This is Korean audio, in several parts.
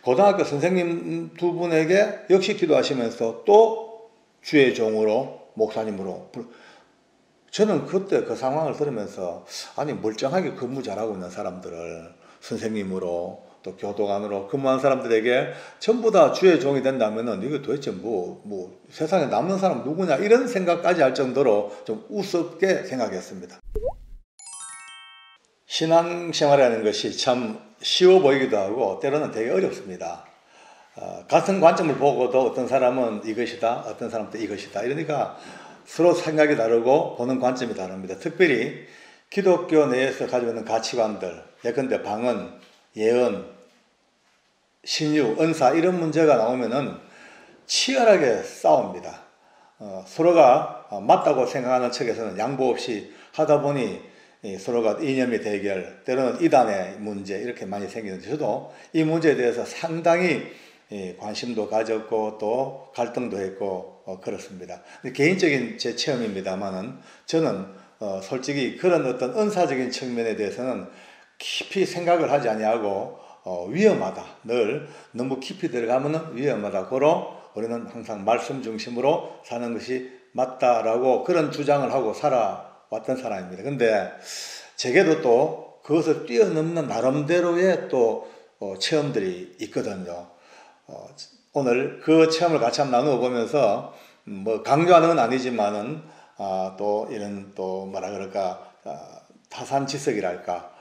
고등학교 선생님 두 분에게 역시 기도하시면서 또 주의 종으로 목사님으로 저는 그때 그 상황을 들으면서 아니 멀쩡하게 근무 잘하고 있는 사람들을 선생님으로 또 교도관으로 근무한 사람들에게 전부 다 주의 종이 된다면은 이거 도대체 뭐 세상에 남는 사람 누구냐 이런 생각까지 할 정도로 좀 우습게 생각했습니다. 신앙생활이라는 것이 참 쉬워 보이기도 하고 때로는 되게 어렵습니다. 같은 관점을 보고도 어떤 사람은 이것이다, 어떤 사람은 또 이것이다. 이러니까 서로 생각이 다르고 보는 관점이 다릅니다. 특별히 기독교 내에서 가지고 있는 가치관들, 예컨대 방언, 예언, 신유, 은사 이런 문제가 나오면은 치열하게 싸웁니다. 서로가 맞다고 생각하는 측에서는 양보 없이 하다 보니 서로가 이념의 대결, 때로는 이단의 문제 이렇게 많이 생기는데 저도 이 문제에 대해서 상당히 관심도 가졌고 또 갈등도 했고 그렇습니다. 개인적인 제 체험입니다만은 저는 솔직히 그런 어떤 은사적인 측면에 대해서는 깊이 생각을 하지 아니하고 위험하다. 늘 너무 깊이 들어가면 위험하다. 고로 우리는 항상 말씀 중심으로 사는 것이 맞다라고 그런 주장을 하고 살아왔던 사람입니다. 근데 제게도 또 그것을 뛰어넘는 나름대로의 또 체험들이 있거든요. 오늘 그 체험을 같이 한번 나누어 보면서 뭐 강조하는 건 아니지만은 또 이런 또 뭐라 그럴까 타산지석이랄까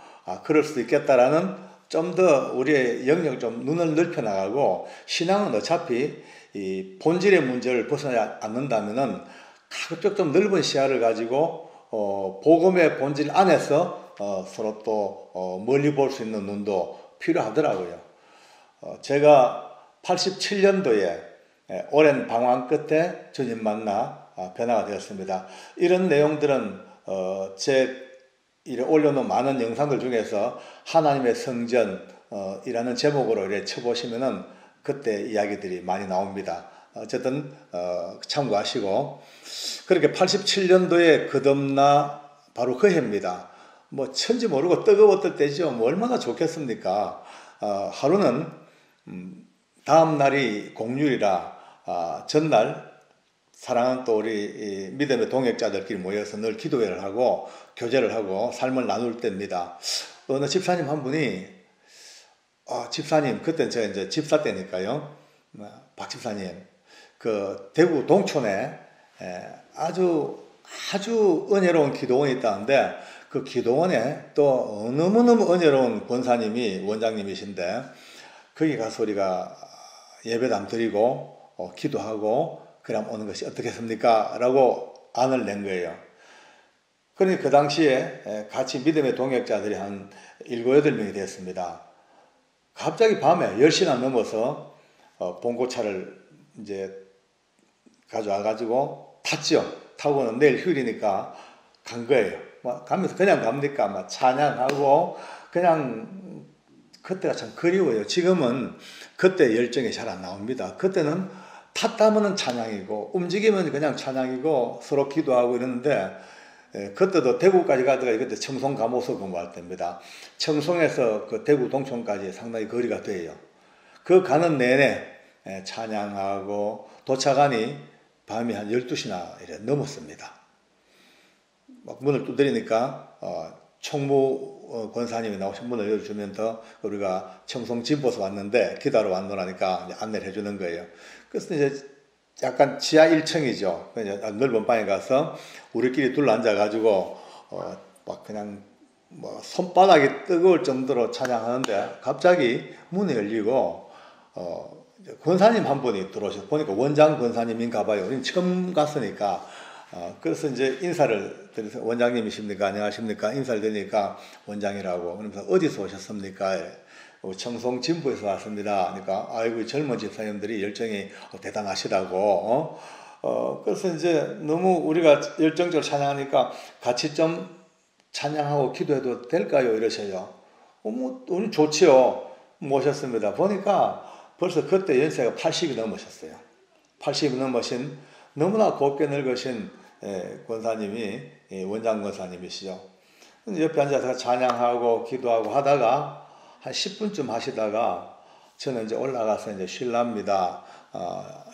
그럴 수도 있겠다라는 좀 더 우리의 영역 좀 눈을 넓혀 나가고 신앙은 어차피 이 본질의 문제를 벗어나지 않는다면은 가급적 좀 넓은 시야를 가지고 복음의 본질 안에서 서로 또 멀리 볼 수 있는 눈도 필요하더라고요. 제가 87년도에 오랜 방황 끝에 주님 만나 변화가 되었습니다. 이런 내용들은 제 올려놓은 많은 영상들 중에서 하나님의 성전이라는 제목으로 이렇게 쳐보시면은 그때 이야기들이 많이 나옵니다. 어쨌든 참고하시고 그렇게 87년도에 거듭나 바로 그 해입니다. 뭐 천지 모르고 뜨거웠을 때죠. 뭐 얼마나 좋겠습니까? 하루는 다음 날이 공휴일이라 전날 사랑하는 또 우리 믿음의 동역자들끼리 모여서 늘 기도회를 하고 교제를 하고 삶을 나눌 때입니다. 어느 집사님 한 분이 집사님 그때는 제가 이제 집사 때니까요. 박 집사님 그 대구 동촌에 아주 은혜로운 기도원이 있다는데 그 기도원에 또 너무너무 은혜로운 권사님이 원장님이신데 거기 가서 우리가 예배담 드리고 기도하고 그럼 오는 것이 어떻겠습니까? 라고 안을 낸 거예요. 그러니 그 당시에 같이 믿음의 동역자들이 한 7, 8명이 됐습니다. 갑자기 밤에 10시나 넘어서 봉고차를 이제 가져와가지고 탔죠. 타고는 내일 휴일이니까 간 거예요. 가면서 그냥 갑니까? 찬양하고 그냥 그때가 참 그리워요. 지금은 그때 열정이 잘 안 나옵니다. 그때는 탔다면 찬양이고 움직이면 그냥 찬양이고 서로 기도하고 이러는데 그때도 대구까지 가다가 그때 청송 감옥서 근무할 때입니다. 청송에서 그 대구 동촌까지 상당히 거리가 돼요. 그 가는 내내 찬양하고 도착하니 밤이 한 12시나 이래 넘었습니다. 막 문을 두드리니까 총무 권사님이 나오신 문을 열어주면서 우리가 청송 진보서 왔는데 기다려 왔노라니까 안내를 해주는 거예요. 그래서 이제 약간 지하 1층이죠. 넓은 방에 가서 우리끼리 둘러 앉아가지고 막 그냥 뭐 손바닥이 뜨거울 정도로 찬양하는데 갑자기 문이 열리고 권사님 한 분이 들어오셔서 보니까 원장 권사님인가 봐요. 우리는 처음 갔으니까 그래서 이제 인사를 드려서 원장님이십니까? 안녕하십니까? 인사를 드리니까 원장이라고. 그러면서 어디서 오셨습니까? 청송 진부에서 왔습니다. 그러니까 아이고 젊은 집사님들이 열정이 대단하시다고. 그래서 이제 너무 우리가 열정적으로 찬양하니까 같이 좀 찬양하고 기도해도 될까요? 이러셔요. 뭐 우리 좋지요. 모셨습니다. 보니까 벌써 그때 연세가 80이 넘으셨어요. 80이 넘으신 너무나 곱게 늙으신 권사님이 원장 권사님이시죠. 옆에 앉아서 찬양하고 기도하고 하다가 한 10분쯤 하시다가 저는 이제 올라가서 이제 쉴랍니다.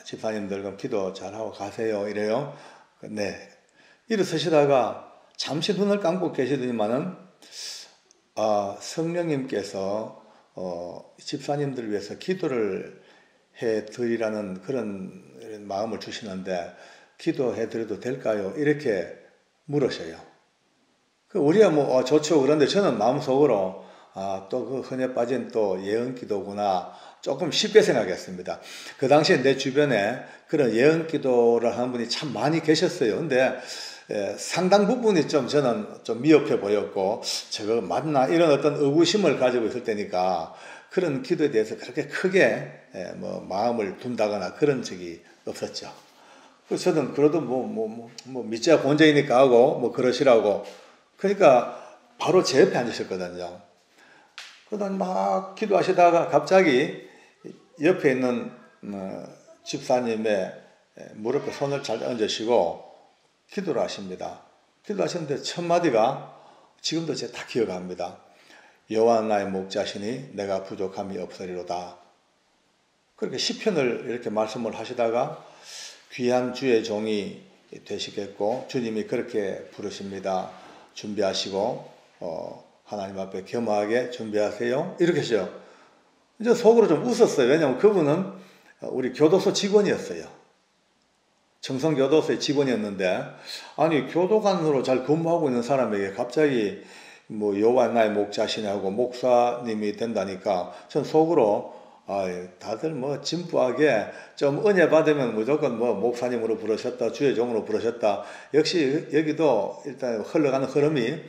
집사님들 그럼 기도 잘하고 가세요. 이래요. 네. 일어서시다가 잠시 눈을 감고 계시더니만은, 성령님께서, 집사님들을 위해서 기도를 해 드리라는 그런 마음을 주시는데, 기도해 드려도 될까요? 이렇게 물으셔요. 우리가 뭐, 좋죠. 그런데 저는 마음속으로, 또 그 흔해 빠진 또 예언 기도구나. 조금 쉽게 생각했습니다. 그 당시에 내 주변에 그런 예언 기도를 하는 분이 참 많이 계셨어요. 근데 상당 부분이 저는 좀 미흡해 보였고, 저거 맞나? 이런 어떤 의구심을 가지고 있을 때니까 그런 기도에 대해서 그렇게 크게 뭐 마음을 둔다거나 그런 적이 없었죠. 그래서 저는 그래도 믿자야 본전이니까 하고 뭐 그러시라고. 그러니까 바로 제 옆에 앉으셨거든요. 그러다 막 기도하시다가 갑자기 옆에 있는 집사님의 무릎에 손을 잘 얹으시고 기도를 하십니다. 기도하셨는데 첫 마디가 지금도 제가 다 기억합니다. 여호와 나의 목자시니 내가 부족함이 없으리로다. 그렇게 시편을 이렇게 말씀을 하시다가 귀한 주의 종이 되시겠고 주님이 그렇게 부르십니다. 준비하시고 하나님 앞에 겸허하게 준비하세요. 이렇게 하죠. 이제 속으로 좀 웃었어요. 왜냐하면 그분은 우리 교도소 직원이었어요. 청성교도소의 직원이었는데, 아니 교도관으로 잘 근무하고 있는 사람에게 갑자기 뭐 여호와 나의 목자시냐고 목사님이 된다니까 전 속으로 다들 뭐 진부하게 좀 은혜 받으면 무조건 뭐 목사님으로 부르셨다, 주의 종으로 부르셨다. 역시 여기도 일단 흘러가는 흐름이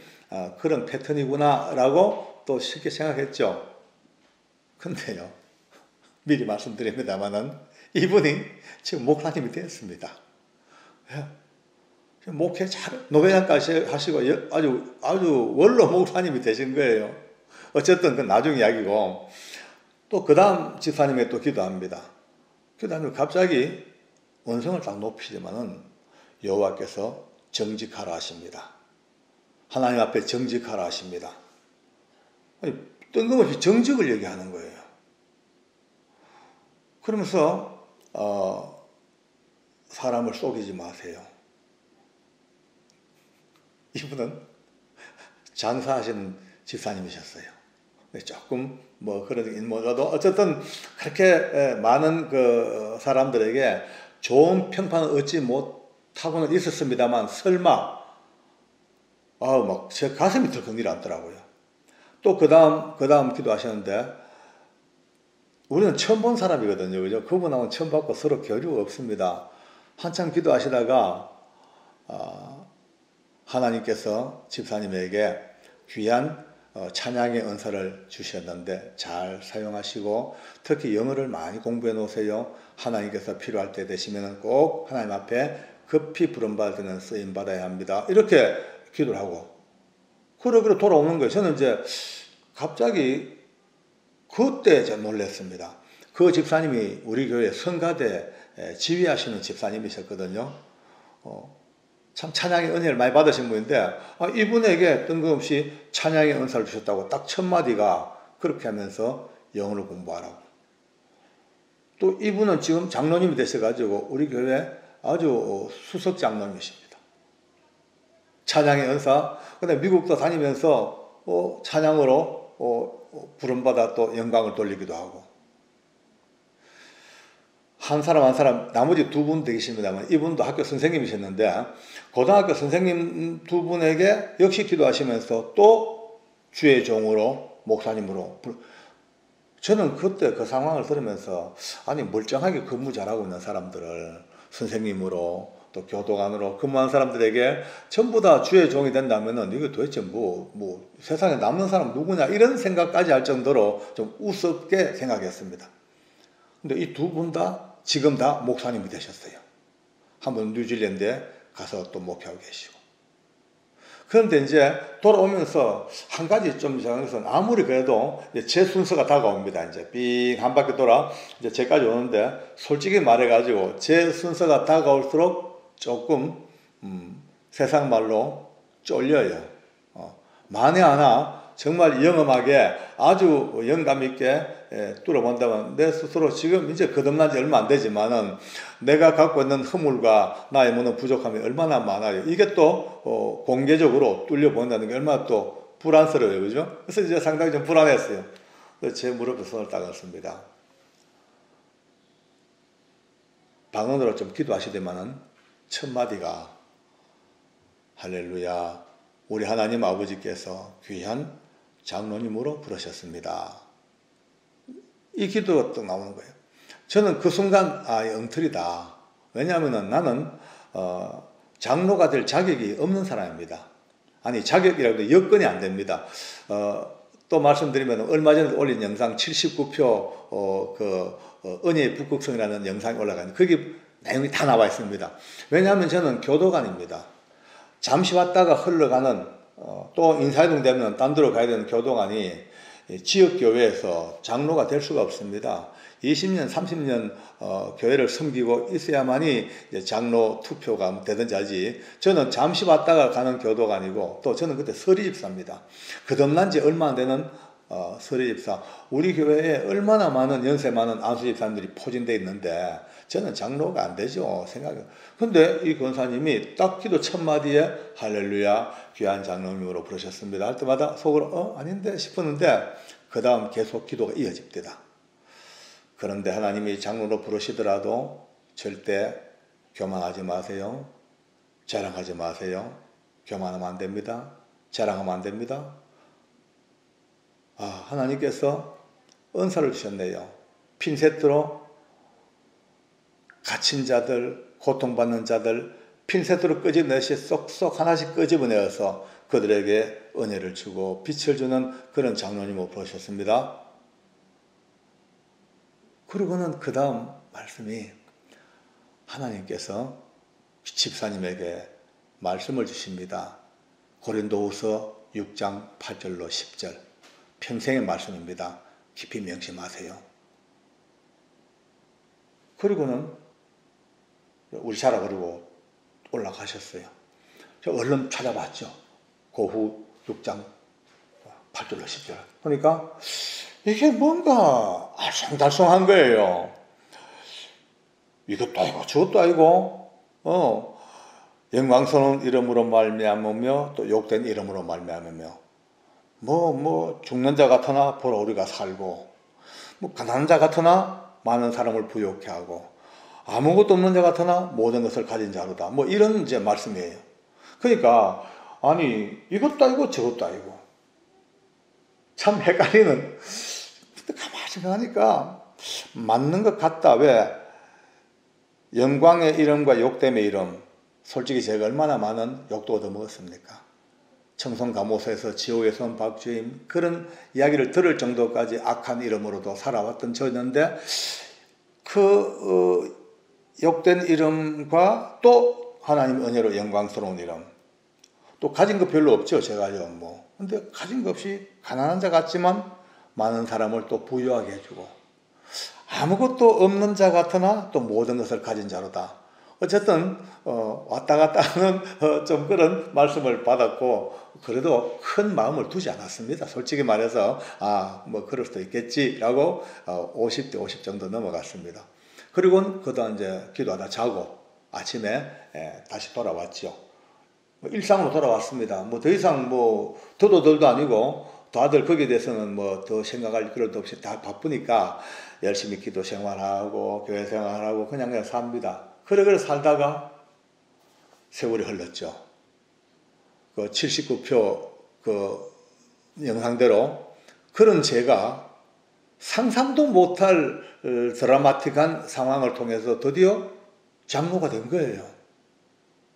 그런 패턴이구나 라고 또 쉽게 생각했죠. 근데요, 미리 말씀드립니다만은 이분이 지금 목사님이 되었습니다. 목회 잘 노회장까지 하시고 아주 원로 목사님이 되신 거예요. 어쨌든 그 나중 이야기고, 또 그 다음 집사님에게 또 기도합니다. 기도하면 갑자기 원성을 딱 높이지만은 여호와께서 정직하라 하십니다. 하나님 앞에 정직하라 하십니다. 아니, 뜬금없이 정직을 얘기하는 거예요. 그러면서 사람을 속이지 마세요. 이분은 장사하시는 집사님이셨어요. 조금 뭐 그런 인물도 어쨌든 그렇게 많은 그 사람들에게 좋은 평판을 얻지 못하고는 있었습니다만, 설마 막 제 가슴이 덜컥 내려앉더라고요. 또 그 다음 기도하셨는데, 우리는 처음 본 사람이거든요. 그죠? 그분하고는 처음 봤고 서로 교류가 없습니다. 한참 기도하시다가 하나님께서 집사님에게 귀한 찬양의 은사를 주셨는데 잘 사용하시고, 특히 영어를 많이 공부해 놓으세요. 하나님께서 필요할 때 되시면 꼭 하나님 앞에 급히 부름받는 쓰임 받아야 합니다. 이렇게 기도를 하고 그러고 돌아오는 거예요. 저는 이제 갑자기 그때 제가 놀랐습니다. 그 집사님이 우리 교회 성가대 지휘하시는 집사님이셨거든요. 참 찬양의 은혜를 많이 받으신 분인데, 이분에게 뜬금없이 찬양의 은사를 주셨다고 딱 첫 마디가 그렇게 하면서 영어를 공부하라고. 또 이분은 지금 장로님이 되셔가지고 우리 교회 아주 수석 장로님이십니다. 찬양의 은사. 근데 미국도 다니면서 찬양으로 부름받아 또 영광을 돌리기도 하고. 한 사람 나머지 두 분 되십니다만, 이분도 학교 선생님이셨는데 고등학교 선생님 두 분에게 역시 기도하시면서 또 주의 종으로 목사님으로. 저는 그때 그 상황을 들으면서, 아니 멀쩡하게 근무 잘하고 있는 사람들을 선생님으로 또 교도관으로 근무한 사람들에게 전부 다 주의 종이 된다면은 이거 도대체 뭐 세상에 남는 사람 누구냐, 이런 생각까지 할 정도로 좀 우습게 생각했습니다. 근데 이 두 분 다 지금 다 목사님이 되셨어요. 한 분 뉴질랜드에 가서 또 목회하고 계시고. 그런데 이제 돌아오면서 한 가지 좀 이상한 것은, 아무리 그래도 제 순서가 다가옵니다. 이제 삥 한 바퀴 돌아 이제 제까지 오는데, 솔직히 말해가지고 제 순서가 다가올수록 조금 세상 말로 쫄려요. 만에 하나 정말 영험하게 아주 영감 있게 뚫어본다면 내 스스로 지금 이제 거듭난 지 얼마 안 되지만은 내가 갖고 있는 허물과 나의 모든 부족함이 얼마나 많아요. 이게 또 공개적으로 뚫려본다는 게 얼마나 또 불안스러워요. 그죠? 그래서 이제 상당히 좀 불안했어요. 그래서 제 무릎에 손을 닦았습니다. 방언으로 좀 기도하시더만은 첫 마디가 할렐루야, 우리 하나님 아버지께서 귀한 장로님으로 부르셨습니다. 이 기도가 또 나오는 거예요. 저는 그 순간 엉터리다. 왜냐하면 나는 장로가 될 자격이 없는 사람입니다. 아니, 자격이라고 해도 여건이 안 됩니다. 또 말씀드리면 얼마 전에 올린 영상 79표 은혜의 북극성이라는 영상이 올라가는 거기 내용이 다 나와 있습니다. 왜냐하면 저는 교도관입니다. 잠시 왔다가 흘러가는 또 인사이동 되면 딴 데로 가야 되는 교도관이 지역교회에서 장로가 될 수가 없습니다. 20년, 30년 교회를 섬기고 있어야만이 장로 투표가 되든지 하지. 저는 잠시 왔다가 가는 교도관이고 또 저는 그때 서리집사입니다. 거듭난 지 얼마 안 되는 서리집사. 우리 교회에 얼마나 많은 연세 많은 안수집사님들이 포진되어 있는데 저는 장로가 안 되죠. 생각이. 근데 이 권사님이 딱 기도 첫 마디에 할렐루야 귀한 장로님으로 부르셨습니다 할 때마다 속으로 아닌데 싶었는데 그 다음 계속 기도가 이어집니다. 그런데 하나님이 장로로 부르시더라도 절대 교만하지 마세요. 자랑하지 마세요. 교만하면 안 됩니다. 자랑하면 안 됩니다. 하나님께서 은사를 주셨네요. 핀셋으로 갇힌 자들, 고통받는 자들 핀셋으로 끄집어내시 쏙쏙 하나씩 끄집어내어서 그들에게 은혜를 주고 빛을 주는 그런 장로님으로 부르셨습니다. 그리고는 그 다음 말씀이 하나님께서 집사님에게 말씀을 주십니다. 고린도후서 6장 8절로 10절 평생의 말씀입니다. 깊이 명심하세요. 그리고는 우리 자라 그러고 올라가셨어요. 저 얼른 찾아봤죠. 고후 6장 8절로 10절. 그러니까 이게 뭔가 알쏭달쏭한 거예요. 이것도 아니고 저것도 아니고 영광스러운 이름으로 말미암으며 또 욕된 이름으로 말미암으며 뭐 죽는 자 같으나 보라 우리가 살고 뭐 가난한 자 같으나 많은 사람을 부욕케 하고 아무것도 없는 자 같으나 모든 것을 가진 자로다. 뭐 이런 이제 말씀이에요. 그러니까 아니 이것도 아니고 저것도 아니고 참 헷갈리는. 가만히 생각하니까 맞는 것 같다. 왜? 영광의 이름과 욕됨의 이름. 솔직히 제가 얼마나 많은 욕도 얻어먹었습니까? 청송감호소에서 지옥에서 온 박주임 그런 이야기를 들을 정도까지 악한 이름으로도 살아왔던 저였는데 그 욕된 이름과 또 하나님 은혜로 영광스러운 이름 또 가진 거 별로 없죠. 제가요 뭐. 근데 가진 거 없이 가난한 자 같지만 많은 사람을 또 부유하게 해주고 아무것도 없는 자 같으나 또 모든 것을 가진 자로다. 어쨌든 왔다 갔다 하는 좀 그런 말씀을 받았고 그래도 큰 마음을 두지 않았습니다. 솔직히 말해서 뭐 그럴 수도 있겠지라고 50대 50 정도 넘어갔습니다. 그리고 그다음 이제 기도하다 자고 아침에 다시 돌아왔죠. 일상으로 돌아왔습니다. 뭐 더 이상 뭐 더도 덜도 아니고 다들 거기에 대해서는 뭐 더 생각할 필요도 없이 다 바쁘니까 열심히 기도 생활하고 교회 생활하고 그냥 삽니다. 그래 살다가 세월이 흘렀죠. 그 79표 그 영상대로 그런 제가 상상도 못할 드라마틱한 상황을 통해서 드디어 장로가 된 거예요.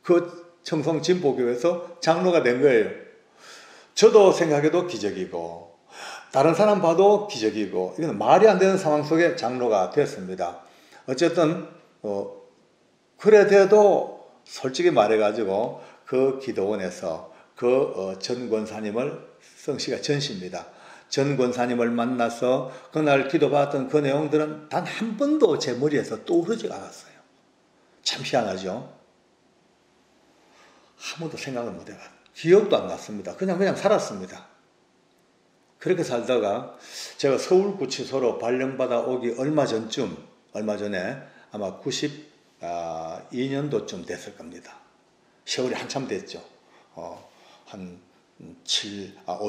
그 청송 진보교회에서 장로가 된 거예요. 저도 생각해도 기적이고 다른 사람 봐도 기적이고 이건 말이 안 되는 상황 속에 장로가 됐습니다. 어쨌든 그래도 솔직히 말해가지고 그 기도원에서 그 전 권사님을 성씨가 전씨입니다. 전 권사님을 만나서 그날 기도받았던 그 내용들은 단 한 번도 제 머리에서 떠오르지 않았어요. 참 희한하죠. 아무도 생각을 못 해봤어요. 기억도 안 났습니다. 그냥 살았습니다. 그렇게 살다가 제가 서울구치소로 발령받아 오기 얼마 전에 아마 92년도쯤 됐을 겁니다. 세월이 한참 됐죠. 한 5,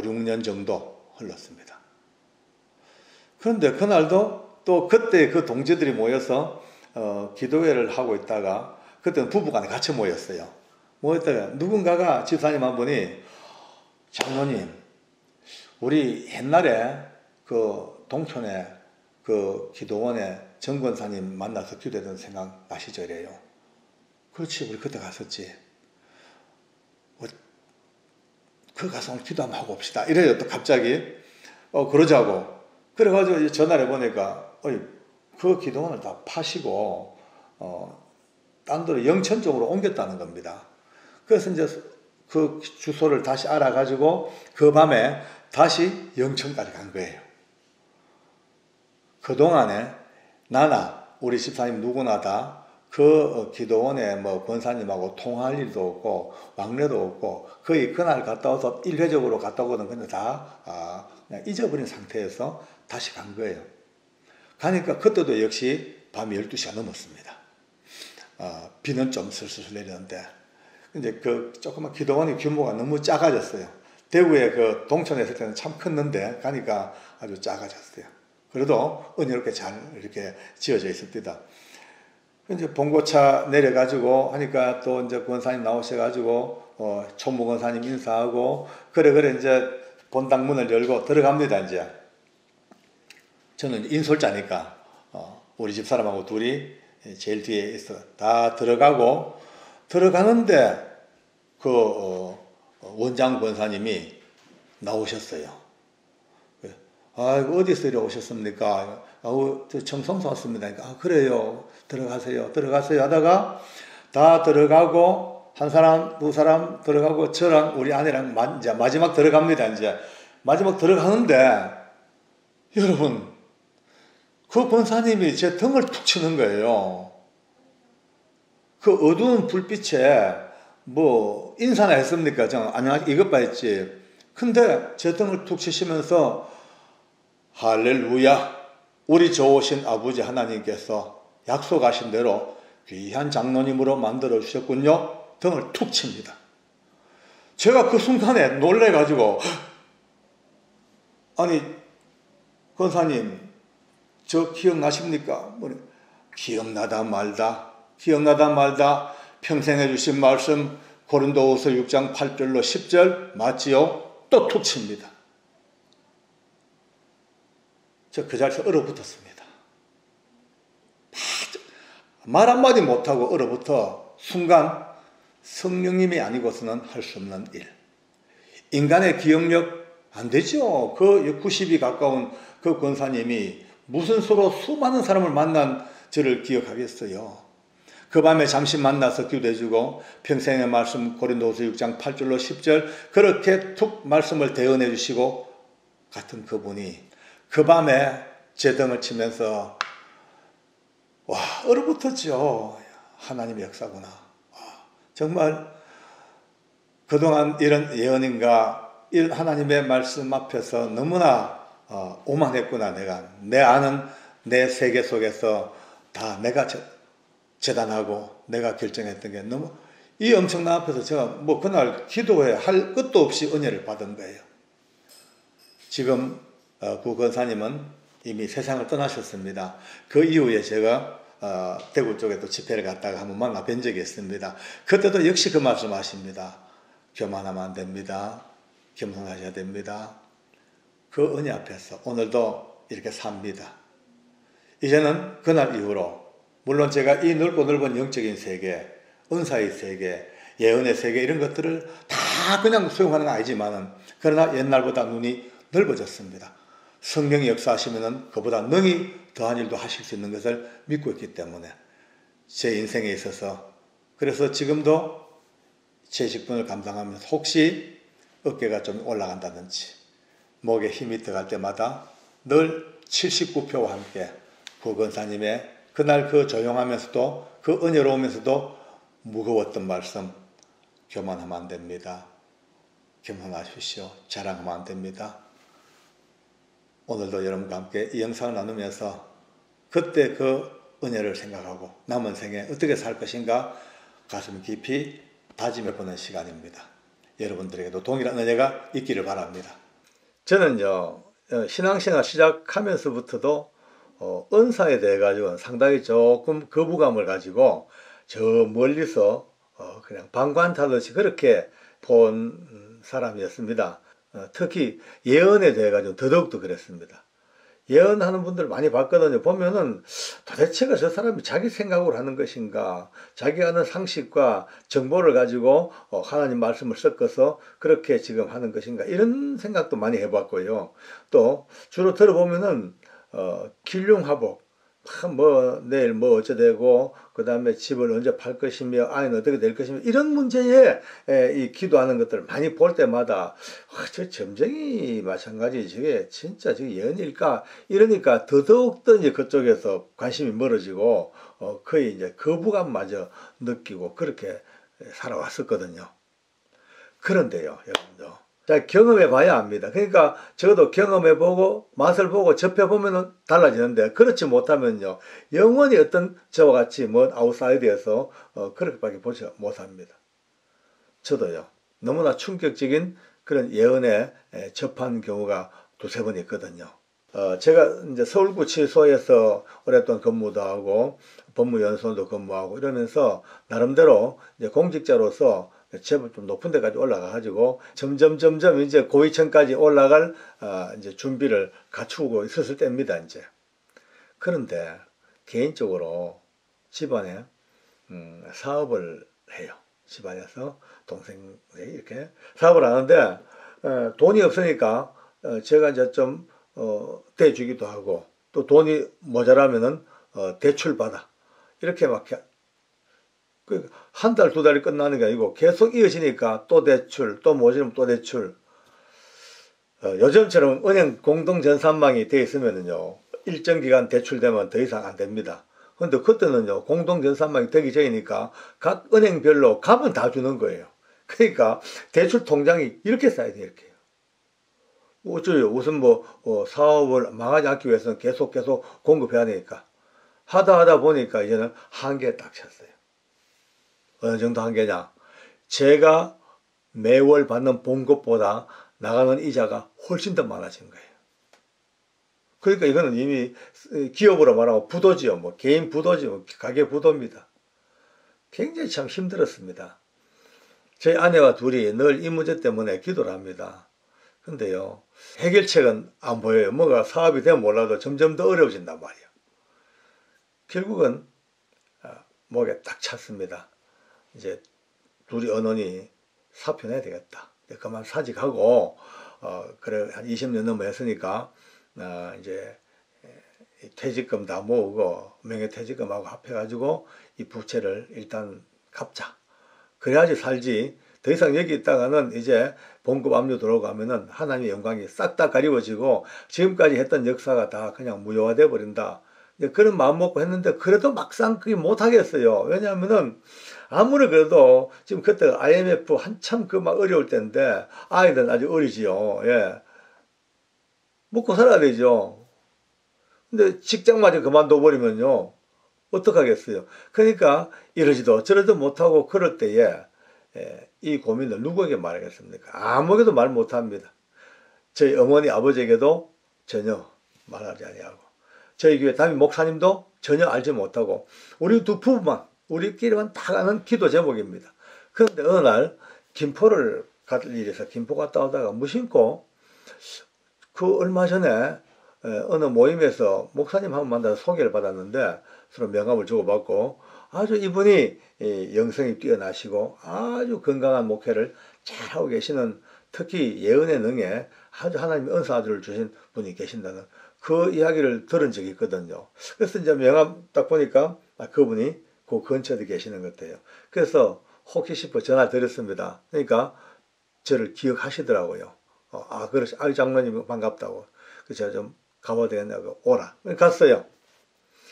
6년 정도 흘렀습니다. 그런데 그날도 또 그때 그 동지들이 모여서 기도회를 하고 있다가 그때는 부부간에 같이 모였어요. 모였다가 누군가가 집사님 한 분이 장로님, 우리 옛날에 그 동촌에 그 기도원에 정권사님 만나서 기도했던 생각 나시죠? 이래요. 그렇지, 우리 그때 갔었지. 그 가서 오늘 기도 한번 하고 옵시다. 이래요, 또 갑자기. 그러자고. 그래가지고 전화를 해보니까, 그 기도원을 다 파시고, 딴 데로 영천 쪽으로 옮겼다는 겁니다. 그래서 이제 그 주소를 다시 알아가지고, 그 밤에 다시 영천까지 간 거예요. 그동안에 나나 우리 집사님 누구나 다 그 기도원에 뭐 권사님하고 통화할 일도 없고 왕래도 없고 거의 그날 갔다 와서 일회적으로 갔다 오거든 근데 다 그냥 잊어버린 상태에서 다시 간 거예요. 가니까 그때도 역시 밤 12시가 넘었습니다. 비는 좀 슬슬 내리는데 이제 그 조그만 기도원의 규모가 너무 작아졌어요. 대구에 그 동천에 있을 때는 참 컸는데 가니까 아주 작아졌어요. 그래도 은혜롭게 잘 이렇게 지어져 있습니다. 이제 봉고차 내려가지고 하니까 또 이제 권사님 나오셔가지고 총무 권사님 인사하고 그래 이제 본당 문을 열고 들어갑니다. 이제 저는 인솔자니까 우리 집 사람하고 둘이 제일 뒤에 있어 다 들어가는데 그 원장 권사님이 나오셨어요. 어디서 이리 오셨습니까? 저 청송서 왔습니다. 그래요. 들어가세요 하다가 다 들어가고 한 사람, 두 사람 들어가고 저랑 우리 아내랑 이제 마지막 들어갑니다. 이제 마지막 들어가는데 여러분 그 권사님이 제 등을 툭 치는 거예요. 그 어두운 불빛에 뭐 인사나 했습니까? 안녕하세요 이것 봐 했지. 근데 제 등을 툭 치시면서 할렐루야 우리 좋으신 아버지 하나님께서 약속하신 대로 귀한 장로님으로 만들어 주셨군요. 등을 툭 칩니다. 제가 그 순간에 놀래가지고 아니 권사님 저 기억나십니까? 기억나다 말다 평생 해주신 말씀 고린도후서 6장 8절로 10절 맞지요? 또 툭 칩니다. 저 그 자리에서 얼어붙었습니다. 말 한마디 못하고 얼어붙어 순간 성령님이 아니고서는 할 수 없는 일. 인간의 기억력 안 되죠. 그 90이 가까운 그 권사님이 무슨 수로 수많은 사람을 만난 저를 기억하겠어요. 그 밤에 잠시 만나서 기도해주고 평생의 말씀 고린도후서 6장 8절로 10절 그렇게 툭 말씀을 대언해 주시고 같은 그분이 그 밤에 제 등을 치면서 와 얼어붙었죠. 하나님의 역사구나. 정말 그동안 이런 예언인가 이런 하나님의 말씀 앞에서 너무나 오만했구나. 내 아는 내 세계 속에서 다 내가 재단하고 내가 결정했던 게 너무 이 엄청난 앞에서 제가 뭐 그날 기도해 할 것도 없이 은혜를 받은 거예요. 지금 구 권사님은 이미 세상을 떠나셨습니다. 그 이후에 제가 대구 쪽에 또 집회를 갔다가 한번 만나 뵌 적이 있습니다. 그때도 역시 그 말씀 하십니다. 교만하면 안 됩니다. 겸손하셔야 됩니다. 그 은혜 앞에서 오늘도 이렇게 삽니다. 이제는 그날 이후로 물론 제가 이 넓고 넓은 영적인 세계, 은사의 세계, 예언의 세계 이런 것들을 다 그냥 수용하는 건 아니지만은 그러나 옛날보다 눈이 넓어졌습니다. 성령이 역사하시면은 그보다 능히 더한 일도 하실 수 있는 것을 믿고 있기 때문에 제 인생에 있어서 그래서 지금도 제 직분을 감당하면서 혹시 어깨가 좀 올라간다든지 목에 힘이 들어갈 때마다 늘 79표와 함께 구 권사님의 그날 그 조용하면서도 그 은혜로우면서도 무거웠던 말씀 교만하면 안 됩니다. 겸손하십시오. 자랑하면 안 됩니다. 오늘도 여러분과 함께 이 영상을 나누면서 그때 그 은혜를 생각하고 남은 생에 어떻게 살 것인가 가슴 깊이 다짐해보는 시간입니다. 여러분들에게도 동일한 은혜가 있기를 바랍니다. 저는요, 신앙생활 시작하면서부터도 은사에 대해 가지고 상당히 조금 거부감을 가지고 저 멀리서 그냥 방관타듯이 그렇게 본 사람이었습니다. 특히 예언에 대해 가지고 더더욱더 그랬습니다. 예언하는 분들 많이 봤거든요. 보면은 도대체가 저 사람이 자기 생각으로 하는 것인가, 자기가 아는 상식과 정보를 가지고 하나님 말씀을 섞어서 그렇게 지금 하는 것인가, 이런 생각도 많이 해봤고요. 또 주로 들어보면은 길흉화복, 뭐 내일 뭐 어쩌되고 그 다음에 집을 언제 팔 것이며 아이는 어떻게 될 것이며 이런 문제에 이 기도하는 것들을 많이 볼 때마다 저 점쟁이 마찬가지 저게 진짜 저게 예언일까 이러니까 더더욱더 이제 그쪽에서 관심이 멀어지고 거의 이제 거부감마저 느끼고 그렇게 살아왔었거든요. 그런데요, 여러분들. 자, 경험해 봐야 합니다. 그러니까 저도 경험해 보고 맛을 보고 접해 보면은 달라지는데 그렇지 못하면요 영원히 어떤 저와 같이 먼 아웃사이드에서 그렇게밖에 보지 못합니다. 저도요 너무나 충격적인 그런 예언에 접한 경우가 두세 번 있거든요. 제가 이제 서울구치소에서 오랫동안 근무도 하고 법무연수원도 근무하고 이러면서 나름대로 이제 공직자로서 제법 좀 높은 데까지 올라가 가지고 점점 이제 고위층까지 올라갈 이제 준비를 갖추고 있었을 때입니다, 이제. 그런데 개인적으로 집안에 사업을 해요. 집안에서 동생이 이렇게 사업을 하는데 돈이 없으니까 제가 이제 좀 대주기도 하고 또 돈이 모자라면은 대출 받아 이렇게 막 한 달, 두 달이 끝나는 게 아니고 계속 이어지니까 또 대출, 또 모자라면 또 대출. 요즘처럼 은행 공동전산망이 돼 있으면은요, 일정 기간 대출되면 더 이상 안 됩니다. 근데 그때는요, 공동전산망이 되기 전이니까 각 은행별로 가면 다 주는 거예요. 그러니까 대출 통장이 이렇게 쌓여야 돼요, 이렇게. 어쩌요? 우선 사업을 망하지 않기 위해서는 계속 공급해야 되니까. 하다 보니까 이제는 한계에 딱 찼어요. 어느 정도 한계냐? 제가 매월 받는 봉급보다 나가는 이자가 훨씬 더 많아진 거예요. 그러니까 이거는 이미 기업으로 말하면 부도지요. 뭐 개인 부도지요. 가계 부도입니다. 굉장히 참 힘들었습니다. 저희 아내와 둘이 늘 이 문제 때문에 기도를 합니다. 근데요, 해결책은 안 보여요. 뭐가 사업이 되면 몰라도 점점 더 어려워진단 말이에요. 결국은 목에 딱 찼습니다. 이제 둘이 언론이 사표내야 되겠다. 그만 사직하고 그래 한 20년 넘어 했으니까 이제 퇴직금 다 모으고 명예퇴직금하고 합해가지고 이 부채를 일단 갚자. 그래야지 살지. 더 이상 여기 있다가는 이제 봉급 압류 들어가면은 하나님의 영광이 싹 다 가리워지고 지금까지 했던 역사가 다 그냥 무효화돼 버린다. 그런 마음 먹고 했는데 그래도 막상 그게 못하겠어요. 왜냐하면은 아무리 그래도 지금 그때 IMF 한참 그 막 어려울 때인데 아이들은 아직 어리지요. 예. 먹고 살아야 되죠. 근데 직장마저 그만둬 버리면요. 어떡하겠어요. 그러니까 이러지도 저러지도 못하고 그럴 때에 이 고민을 누구에게 말하겠습니까? 아무에게도 말 못합니다. 저희 어머니 아버지에게도 전혀 말하지 아니하고 저희 교회 담임 목사님도 전혀 알지 못하고 우리 두 부부만 우리끼리만 다 아는 기도 제목입니다. 그런데 어느 날 김포를 갈 일이 있어서 김포 갔다 오다가 무심코 그 얼마 전에 어느 모임에서 목사님 한 번 만나서 소개를 받았는데 서로 명함을 주고받고 아주 이분이 영성이 뛰어나시고 아주 건강한 목회를 잘하고 계시는 특히 예언의 능에 아주 하나님의 은사를 주신 분이 계신다는 그 이야기를 들은 적이 있거든요. 그래서 이제 명함 딱 보니까 그분이 그 근처에 계시는 것 같아요. 그래서 혹시 싶어 전화 드렸습니다. 그러니까 저를 기억하시더라고요. 그러시, 장로님 반갑다고. 그래서 제가 좀 가봐야 되겠냐고 오라. 갔어요.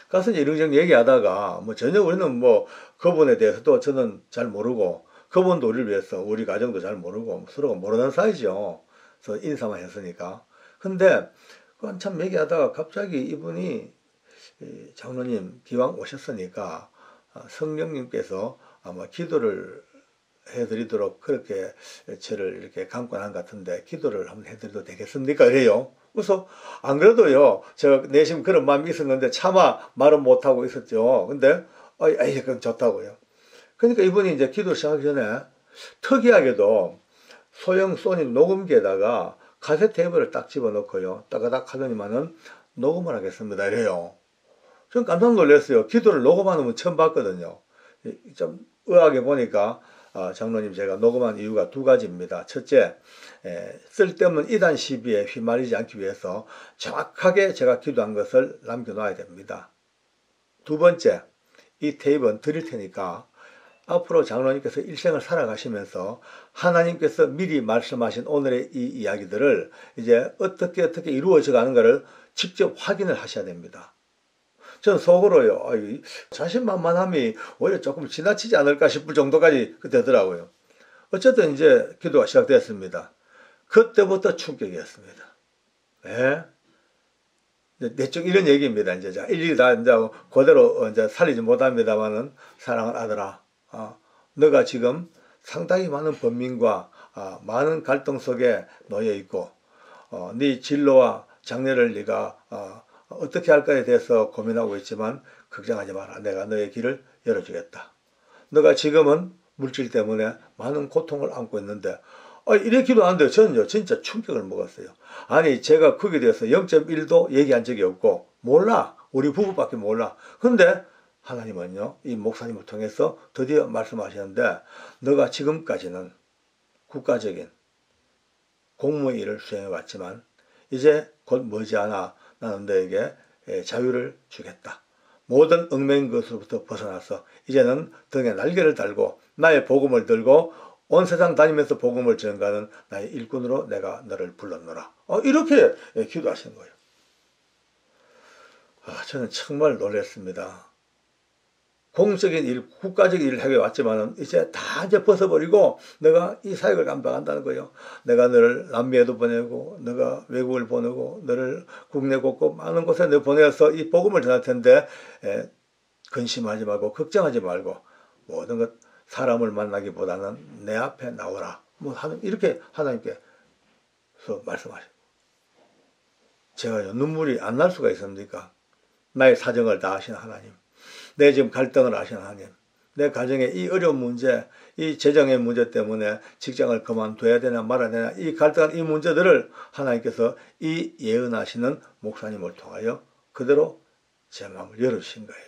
가서 이제 이런저런 얘기하다가 뭐 전혀 우리는 뭐 그분에 대해서도 저는 잘 모르고 그분도 우리를 위해서 우리 가정도 잘 모르고 서로가 모르는 사이죠. 그래서 인사만 했으니까. 근데 그 한참 얘기하다가 갑자기 이분이 장로님 기왕 오셨으니까 성령님께서 아마 기도를 해드리도록 그렇게 저를 이렇게 감건한 것 같은데 기도를 한번 해드려도 되겠습니까? 이래요. 그래서 안 그래도요, 제가 내심 그런 마음이 있었는데 차마 말은 못하고 있었죠. 근데 그럼 좋다고요. 그러니까 이분이 이제 기도 시작하기 전에 특이하게도 소형 소니 녹음기에다가 카세트 테이프를 딱 집어넣고요. 따가닥 하더니만은 녹음을 하겠습니다. 이래요. 전 깜짝 놀랐어요. 기도를 녹음하는 건 처음 봤거든요. 좀 의아하게 보니까 장로님 제가 녹음한 이유가 두 가지입니다. 첫째, 쓸데없는 이단 시비에 휘말리지 않기 위해서 정확하게 제가 기도한 것을 남겨놔야 됩니다. 두 번째, 이 테이프는 드릴 테니까 앞으로 장로님께서 일생을 살아가시면서 하나님께서 미리 말씀하신 오늘의 이 이야기들을 이제 어떻게 이루어져 가는가를 직접 확인을 하셔야 됩니다. 저는 속으로요, 자신만만함이 오히려 조금 지나치지 않을까 싶을 정도까지 되더라고요. 어쨌든 이제 기도가 시작됐습니다. 그때부터 충격이었습니다. 네? 대충 이런 얘기입니다. 이제 일일이 다 이제 그대로 이제 살리지 못합니다만은, 사랑하는 아들아, 너가 지금 상당히 많은 번민과 많은 갈등 속에 놓여 있고, 네 진로와 장래를 네가 어떻게 할까에 대해서 고민하고 있지만 걱정하지 마라. 내가 너의 길을 열어주겠다. 너가 지금은 물질 때문에 많은 고통을 안고 있는데 이래 기도하는데 저는요 진짜 충격을 먹었어요. 아니 제가 거기에 대해서 0.1도 얘기한 적이 없고 몰라. 우리 부부밖에 몰라. 근데 하나님은요 이 목사님을 통해서 드디어 말씀하시는데 너가 지금까지는 국가적인 공무의 일을 수행해왔지만 이제 곧 머지않아 나는 너에게 자유를 주겠다. 모든 얽매인 것으로부터 벗어나서 이제는 등에 날개를 달고 나의 복음을 들고 온 세상 다니면서 복음을 전가하는 나의 일꾼으로 내가 너를 불렀노라. 이렇게 기도하신 거예요. 저는 정말 놀랐습니다. 공적인 일, 국가적인 일을 해왔지만은 이제 다 이제 벗어버리고 내가 이 사역을 감당한다는 거예요. 내가 너를 남미에도 보내고, 너가 외국을 보내고, 너를 국내 곳곳 많은 곳에 너 보내서 이 복음을 전할 텐데, 근심하지 말고, 걱정하지 말고, 모든 것 사람을 만나기보다는 내 앞에 나오라. 이렇게 하나님께서 말씀하시고. 제가요, 눈물이 안 날 수가 있습니까? 나의 사정을 다 아시는 하나님. 내 지금 갈등을 아시는 하나님, 내 가정의 이 어려운 문제, 이 재정의 문제 때문에 직장을 그만둬야 되나 말아야 되나 이 갈등한 이 문제들을 하나님께서 이 예언하시는 목사님을 통하여 그대로 제 마음을 열어주신 거예요.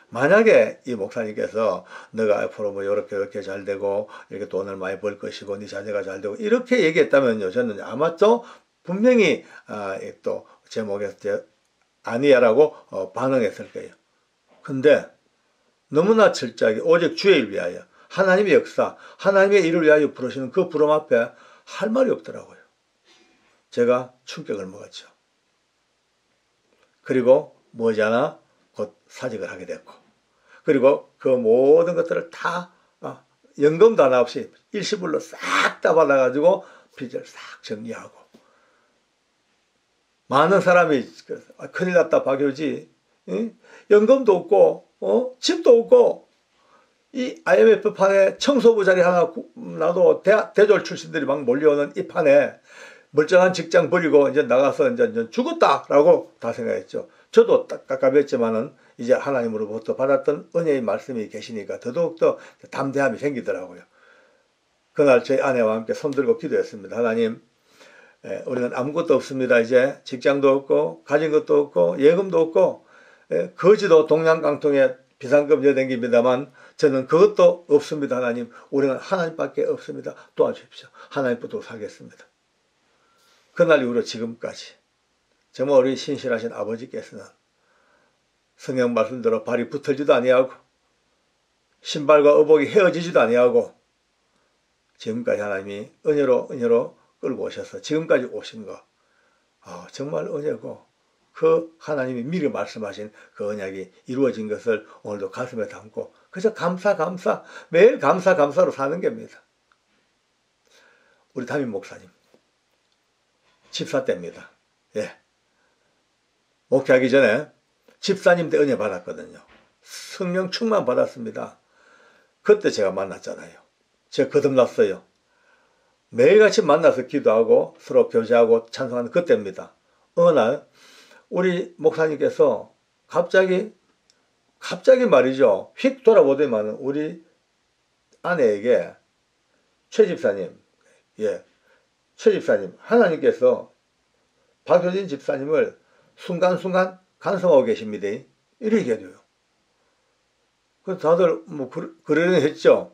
만약에 이 목사님께서 너가 앞으로 뭐 이렇게 잘 되고 이렇게 돈을 많이 벌 것이고 네 자녀가 잘 되고 이렇게 얘기했다면요, 저는 아마 또 분명히 또 제 목에서 아니야라고 반응했을 거예요. 근데 너무나 철저하게 오직 주의 일 위하여 하나님의 역사, 하나님의 일을 위하여 부르시는 그 부름 앞에 할 말이 없더라고요. 제가 충격을 먹었죠. 그리고 머지않아 곧 사직을 하게 됐고, 그리고 그 모든 것들을 다 연금도 하나 없이 일시불로 싹 다 받아가지고 빚을 싹 정리하고, 많은 사람이 큰일 났다 박효지, 연금도 없고 집도 없고 이 IMF 판에 청소부 자리 하나 나도 대졸 출신들이 막 몰려오는 이 판에 멀쩡한 직장 버리고 이제 나가서 이제 죽었다라고 다 생각했죠. 저도 깝깝했지만은 이제 하나님으로부터 받았던 은혜의 말씀이 계시니까 더더욱더 담대함이 생기더라고요. 그날 저희 아내와 함께 손들고 기도했습니다. 하나님, 우리는 아무것도 없습니다. 이제 직장도 없고 가진 것도 없고 예금도 없고 거지도 동양깡통에 비상금 여댕깁니다만 저는 그것도 없습니다. 하나님, 우리는 하나님밖에 없습니다. 도와주십시오. 하나님 붙들고 살겠습니다. 그날 이후로 지금까지 정말 우리 신실하신 아버지께서는 성경 말씀대로 발이 붙어지도 아니하고 신발과 의복이 헤어지지도 아니하고 지금까지 하나님이 은혜로 끌고 오셔서 지금까지 오신 거 정말 은혜고, 그 하나님이 미리 말씀하신 그 언약이 이루어진 것을 오늘도 가슴에 담고 그저 감사 매일 감사로 사는 겁니다. 우리 담임 목사님 집사 때입니다. 목회하기 전에 집사님 때 은혜 받았거든요. 성령 충만 받았습니다. 그때 제가 만났잖아요. 제가 거듭났어요. 매일같이 만나서 기도하고 서로 교제하고 찬송하는 그때입니다. 어느 날 우리 목사님께서 갑자기 말이죠. 휙 돌아보더니만 우리 아내에게 최 집사님, 최 집사님, 하나님께서 박효진 집사님을 순간순간 간섭하고 계십니다. 이렇게 얘기해요. 그래서 다들 뭐 그러려니 했죠.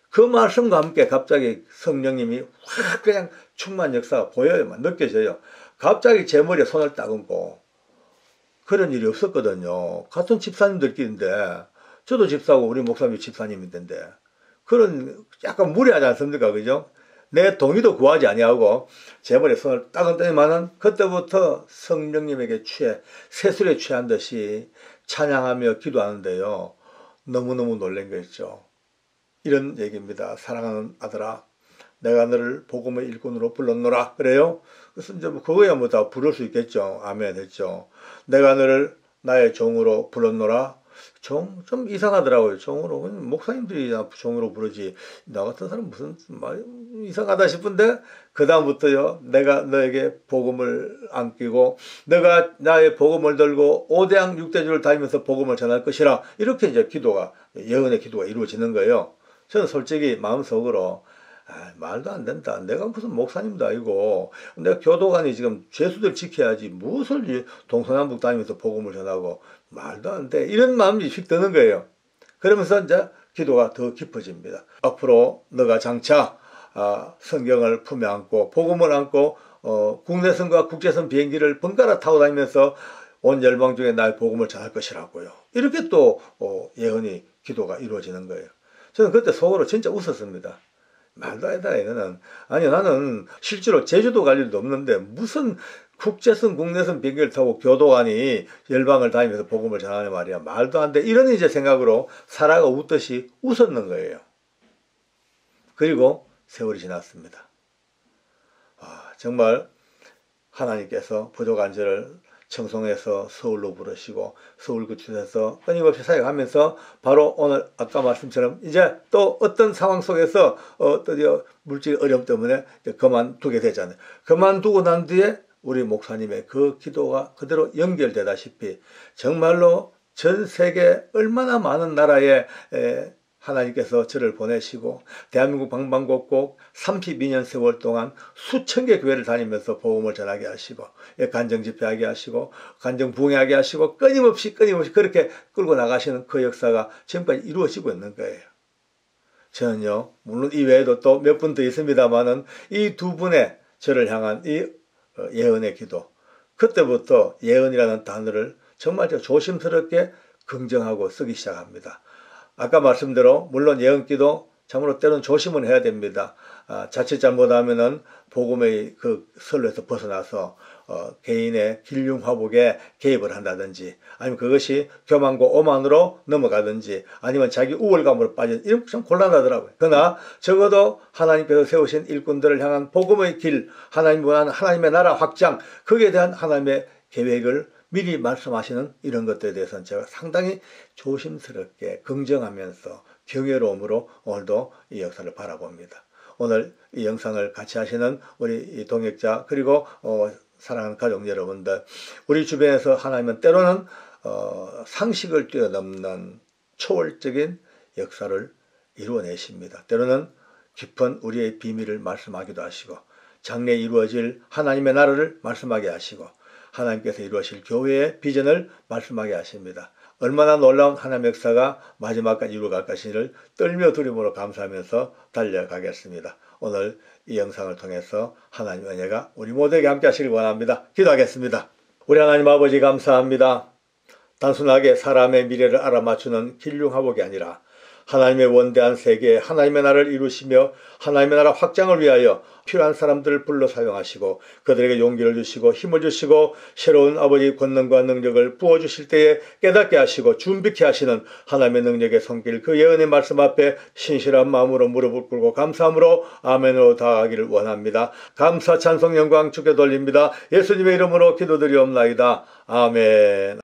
그 말씀과 함께 갑자기 성령님이 확 그냥 충만 역사가 보여요. 느껴져요. 갑자기 제 머리에 손을 딱 얹고, 그런 일이 없었거든요. 같은 집사님들끼리인데, 저도 집사고 우리 목사님이 집사님인데, 그런 약간 무리하지 않습니까? 그죠? 내 동의도 구하지 아니하고 제 머리에 손을 딱 얹더니만은 그때부터 성령님에게 새술에 취한 듯이 찬양하며 기도하는데요. 너무너무 놀란 거 있죠. 이런 얘기입니다. 사랑하는 아들아, 내가 너를 복음의 일꾼으로 불렀노라. 그래요? 그래서 이제 그거야 뭐 다 부를 수 있겠죠. 아멘 했죠. 내가 너를 나의 종으로 불렀노라. 좀 이상하더라고요. 종으로. 목사님들이 종으로 부르지. 나 같은 사람 무슨 말 이상하다 싶은데, 그다음부터요, 내가 너에게 복음을 안기고, 너가 나의 복음을 들고 5대양 6대주를 다니면서 복음을 전할 것이라. 이렇게 이제 예언의 기도가 이루어지는 거예요. 저는 솔직히 마음속으로, 말도 안 된다. 내가 무슨 목사님도 아니고, 내가 교도관이 지금 죄수들 지켜야지. 무엇을 동서남북 다니면서 복음을 전하고, 말도 안 돼. 이런 마음이 휙 드는 거예요. 그러면서 이제 기도가 더 깊어집니다. 앞으로 너가 장차 성경을 품에 안고 복음을 안고 국내선과 국제선 비행기를 번갈아 타고 다니면서 온 열방 중에 나의 복음을 전할 것이라고요. 이렇게 또 예언이 기도가 이루어지는 거예요. 저는 그때 속으로 진짜 웃었습니다. 말도 아니다 이거는. 아니 나는 실제로 제주도 갈 일도 없는데 무슨 국제선 국내선 비행기를 타고 교도관이 열방을 다니면서 복음을 전하는 말이야. 말도 안 돼. 이런 이제 생각으로 살아가 웃듯이 웃었는 거예요. 그리고 세월이 지났습니다. 정말 하나님께서 부족한 저를 청송에서 서울로 부르시고 서울 구치소에서 끊임없이 사역하면서 바로 오늘 아까 말씀처럼 이제 또 어떤 상황 속에서 드디어 물질 어려움 때문에 그만두게 되잖아요. 그만두고 난 뒤에 우리 목사님의 그 기도가 그대로 연결되다시피 정말로 전 세계 얼마나 많은 나라에 하나님께서 저를 보내시고 대한민국 방방곡곡 32년 세월 동안 수천 개 교회를 다니면서 복음을 전하게 하시고 간정집회하게 하시고 간정부흥하게 하시고 끊임없이 그렇게 끌고 나가시는 그 역사가 지금까지 이루어지고 있는 거예요. 저는요, 물론 이 외에도 또 몇 분 더 있습니다만은 이 두 분의 저를 향한 이 예언의 기도, 그때부터 예언이라는 단어를 정말 조심스럽게 긍정하고 쓰기 시작합니다. 아까 말씀대로 물론 예언기도 참으로 때로는 조심은 해야 됩니다. 자칫 잘못하면은 복음의 그 선로에서 벗어나서 개인의 길흉화복에 개입을 한다든지, 아니면 그것이 교만과 오만으로 넘어가든지, 아니면 자기 우월감으로 빠진, 이런 좀 곤란하더라고요. 그러나 적어도 하나님께서 세우신 일꾼들을 향한 복음의 길, 하나님 원하는 하나님의 나라 확장, 거기에 대한 하나님의 계획을 미리 말씀하시는 이런 것들에 대해서는 제가 상당히 조심스럽게 긍정하면서 경외로움으로 오늘도 이 역사를 바라봅니다. 오늘 이 영상을 같이 하시는 우리 동역자, 그리고 사랑하는 가족 여러분들, 우리 주변에서 하나님은 때로는 상식을 뛰어넘는 초월적인 역사를 이루어내십니다. 때로는 깊은 우리의 비밀을 말씀하기도 하시고, 장래에 이루어질 하나님의 나라를 말씀하게 하시고, 하나님께서 이루어질 교회의 비전을 말씀하게 하십니다. 얼마나 놀라운 하나님의 역사가 마지막까지 이루어갈 것인지를 떨며 두려움으로 감사하면서 달려가겠습니다. 오늘 이 영상을 통해서 하나님의 은혜가 우리 모두에게 함께 하시길 원합니다. 기도하겠습니다. 우리 하나님 아버지 감사합니다. 단순하게 사람의 미래를 알아맞추는 길흉화복이 아니라 하나님의 원대한 세계에 하나님의 나라를 이루시며 하나님의 나라 확장을 위하여 필요한 사람들을 불러 사용하시고 그들에게 용기를 주시고 힘을 주시고 새로운 아버지 권능과 능력을 부어주실 때에 깨닫게 하시고 준비케 하시는 하나님의 능력의 손길, 그 예언의 말씀 앞에 신실한 마음으로 무릎을 꿇고 감사함으로 아멘으로 다가가기를 원합니다. 감사 찬송 영광 주께 돌립니다. 예수님의 이름으로 기도드리옵나이다. 아멘.